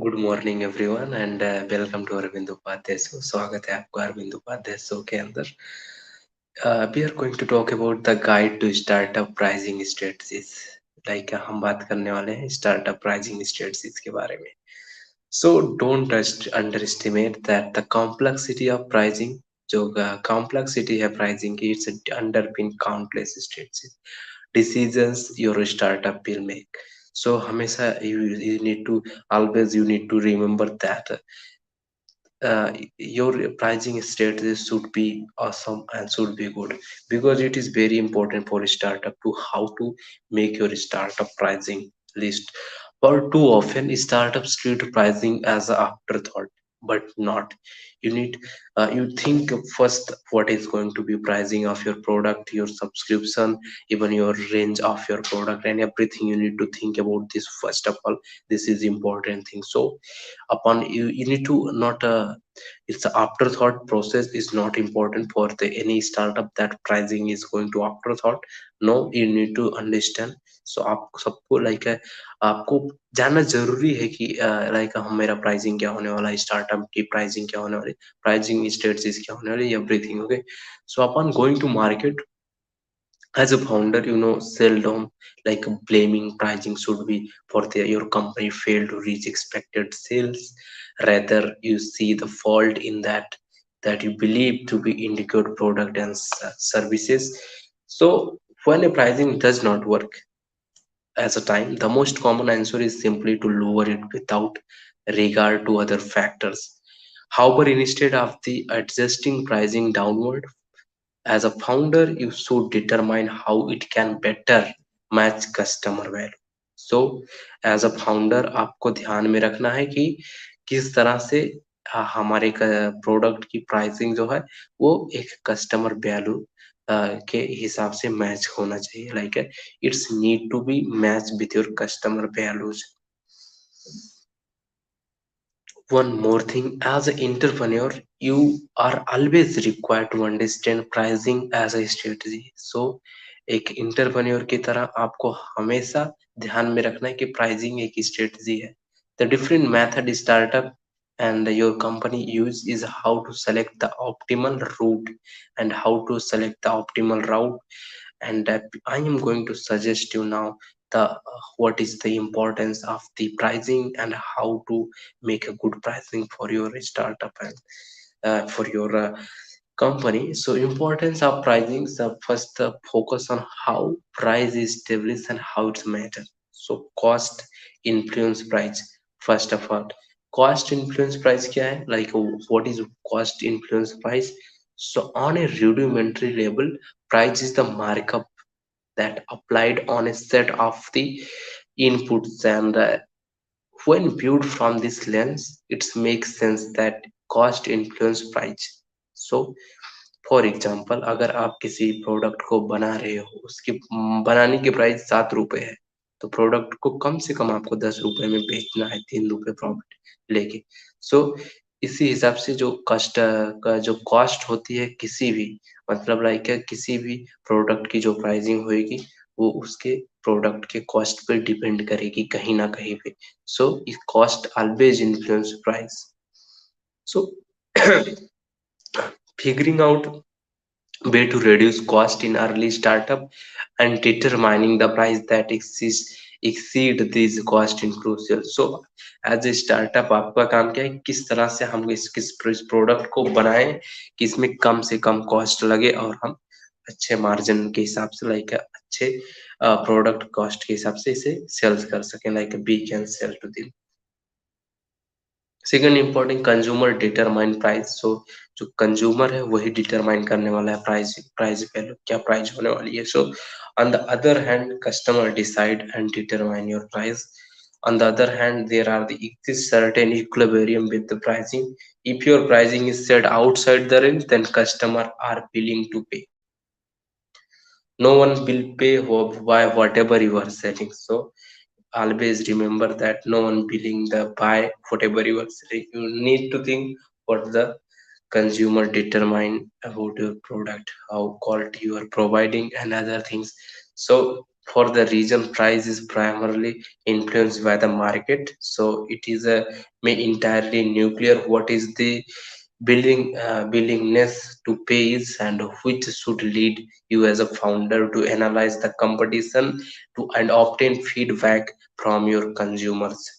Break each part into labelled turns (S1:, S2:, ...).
S1: Good morning everyone and welcome to Arvind Upadhyay show. स्वागत है आपका अरविंद उपाध्याय शो के अंदर। We are going to talk about the guide to startup pricing strategies. Like हम बात करने वाले हैं स्टार्टअप प्राइसिंग स्ट्रेटजीज के बारे में। So don't under estimate that the complexity of pricing. जो कॉम्प्लेक्सिटी है प्राइसिंग की, it's अंडरपिन countless strategies decisions your startup will make. So हमेशा you need to always you need to remember that your pricing strategy should be awesome and should be good, because it is very important for a startup to how to make your startup pricing list. Or too often startups treat pricing as an afterthought, but not. You need you think first what is going to be pricing of your product, your subscription, even your range of your product, and everything. You need to think about this first of all. This is important thing. So upon you need to not it's the afterthought process is not important for the any startup that pricing is going to afterthought. No, you need to understand. So आप सबको आपको जानना जरूरी है कि हम मेरा pricing क्या होने वाला है, स्टार्टअप की प्राइसिंग क्या होने वाली, प्राइसिंग स्ट्रेटजीज क्या होने वाली, एवरीथिंग। ओके, सो अपन going to market as a founder, seldom blaming pricing should be for your company failed to reach expected sales. Rather, you see the fault in that you believe to be indicate product and services. So when a pricing does not work as a time, the most common answer is simply to lower it without regard to other factors. However, instead of the adjusting pricing downward, as a founder, you should determine how it can better match customer value. So, as a founder, आपको ध्यान में रखना है कि किस तरह से हमारे प्रोडक्ट की प्राइसिंग जो है वो एक कस्टमर वैल्यू के हिसाब से मैच होना चाहिए। It's need to be match with your customer values. One more thing, as an entrepreneur, you are always required to understand pricing as a strategy. So, एक इंटरप्रेन्योर की तरह आपको हमेशा ध्यान में रखना है कि प्राइसिंग एक स्ट्रेटजी है। The different method startup and your company use is how to select the optimal route and how to select the optimal route. And I am going to suggest you now the what is the importance of the pricing and how to make a good pricing for your startup and for your company. So importance of pricing, the first focus on how price is established and how it's matter. So cost influence price. First of all, cost influence price क्या है, what is cost influence price? So on a rudimentary level, price is the markup that applied on a set of the inputs, and when viewed from this lens, it makes sense that cost influence price. So for example, अगर आप किसी product को बना रहे हो, उसकी बनाने की प्राइस 7 रुपए है, तो प्रोडक्ट को कम से कम आपको 10 रुपए में बेचना है, 3 रुपए प्रॉफिट लेके। सो इसी हिसाब से जो कस्ट का जो कॉस्ट होती है किसी भी, मतलब किसी भी प्रोडक्ट की जो प्राइसिंग होगी वो उसके प्रोडक्ट के कॉस्ट पे डिपेंड करेगी कहीं ना कहीं पे। सो इस cost always influence price. So figuring out way to reduce cost in early startup and determining the price that exceed these cost in crucial. So as a startup आपका काम क्या है, किस तरह से हम इस किस प्रोडक्ट को बनाएं कि इसमें कम से कम कॉस्ट लगे और हम अच्छे मार्जिन के हिसाब से अच्छे प्रोडक्ट कॉस्ट के हिसाब से इसे सेल्स कर सकें, we can sell to the. Second important, consumer determine price. So जो कंज्यूमर है वही डिटरमाइन करने वाला है प्राइस, प्राइस वैल्यू क्या प्राइस होने वाली है। So on the other hand, customer decide and determine your price. On the other hand, there are the exists certain equilibrium with the pricing. If your pricing is set outside the range, then customer are willing to pay. No one will pay by whatever you are selling. So always remember that no one billing the buy whatever you are selling. You need to think what the consumer determine about your product, how quality you are providing and other things. So for the region, price is primarily influenced by the market, so it is a may entirely nuclear. What is the willingness to pay is, and which should lead you as a founder to analyze the competition to and obtain feedback from your consumers.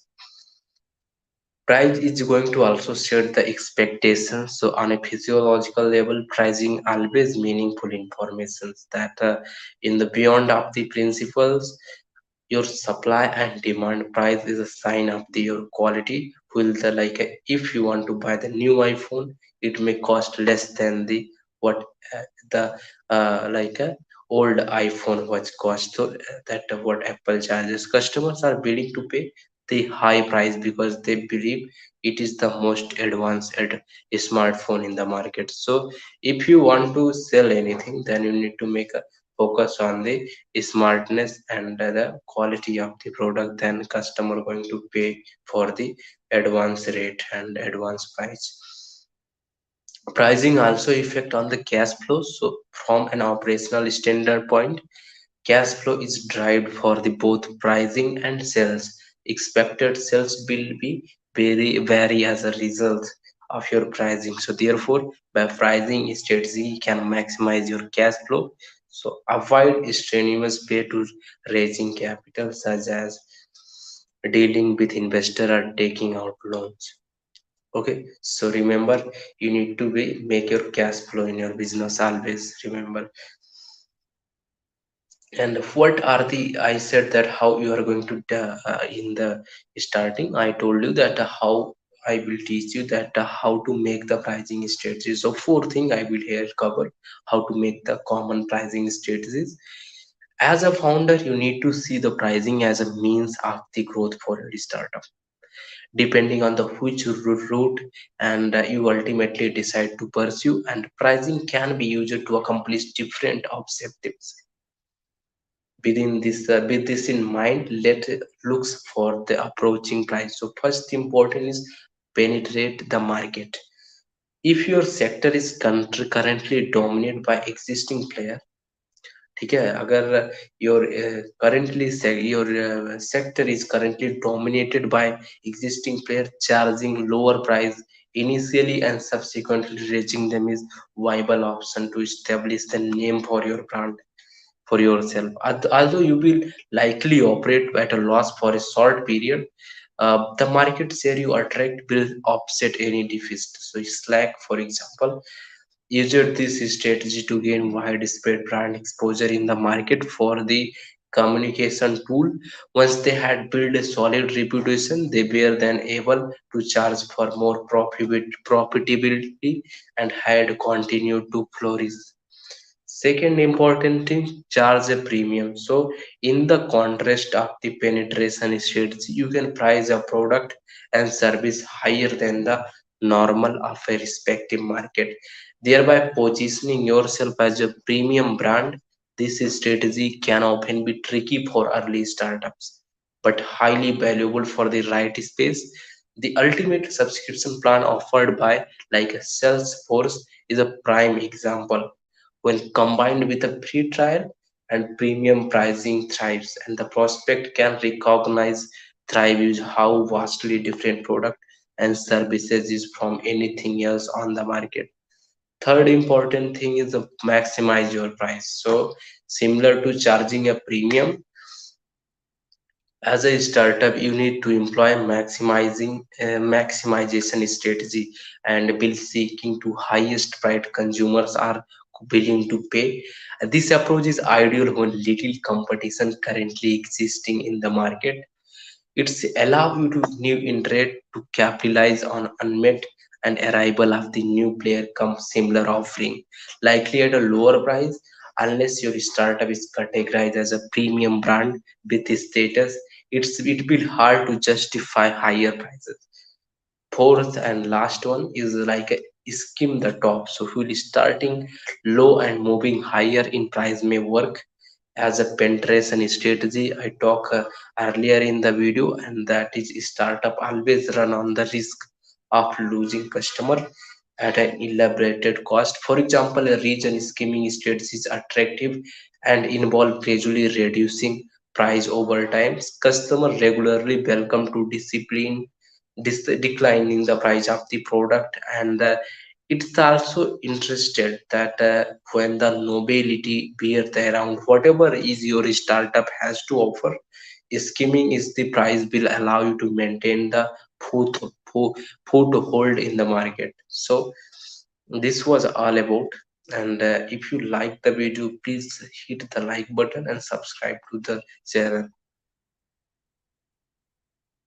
S1: Price is going to also set the expectations. So on a physiological level, pricing always meaningful information that in the beyond of the principles, your supply and demand. Price is a sign of the your quality. Will the if you want to buy the new iPhone, it may cost less than the what the old iPhone was cost. So that what Apple charges. Customers are willing to pay the high price because they believe it is the most advanced smartphone in the market. So if you want to sell anything, then you need to make a focus on the smartness and the quality of the product, then customer going to pay for the advance rate and advance price. Pricing also affect on the cash flow. So from an operational standpoint, cash flow is derived for the both pricing and sales. Expected sales will be vary as a result of your pricing. So therefore, by pricing strategy can maximize your cash flow. So avoid strenuous pay to raising capital, such as dealing with investor or taking out loans. Okay, so remember, you need to be make your cash flow in your business always. Remember, and what are the, I said that how you are going to in the starting I told you that how I will teach you that how to make the pricing strategies. So four thing I will here cover: how to make the common pricing strategies. As a founder, you need to see the pricing as a means of the growth for your startup. Depending on the which route and you ultimately decide to pursue, and pricing can be used to accomplish different objectives. With this in mind, let looks for the approaching price. So first important is penetrate the market. If your sector is currently dominated by existing player, ठीक है, अगर your your sector is currently dominated by existing player charging lower price initially and subsequently raising them is viable option to establish the name for your brand for yourself. Although you will likely operate at a loss for a short period, the market share you attract will offset any deficit. So Slack, for example, used this strategy to gain widespread brand exposure in the market for the communication tool. Once they had built a solid reputation, they were then able to charge for more profitability and had continued to flourish. Second important thing, charge a premium. So in the contrast of the penetration strategy, you can price a product and service higher than the normal of a respective market, thereby positioning yourself as a premium brand. This strategy can often be tricky for early startups, but highly valuable for the right space. The ultimate subscription plan offered by like Salesforce is a prime example. When combined with a free trial and premium pricing thrives, and the prospect can recognize thrive is how vastly different product and services is from anything else on the market. Third important thing is to maximize your price. So similar to charging a premium, as a startup you need to employ maximization strategy and be seeking to highest price consumers are willing to pay. This approach is ideal when little competition currently existing in the market. It's allow you to new interact to capitalize on unmet and arrival of the new player come similar offering, likely at a lower price. Unless your startup is categorized as a premium brand with this status, it will hard to justify higher prices. Fourth and last one is like a skim the top. So if you starting low and moving higher in price may work as a penetration strategy. I talked earlier in the video, and that is startup always run on the risk of losing customer at an elaborated cost. For example, a region skimming strategy is attractive and involve gradually reducing price over time. Customer regularly welcome to discipline declining the price of the product, and it's also interested that when the nobility bear around whatever is your startup has to offer, skimming is the price will allow you to maintain the foot, fo- foothold in the market. So this was all about, and if you like the video, please hit the like button and subscribe to the channel.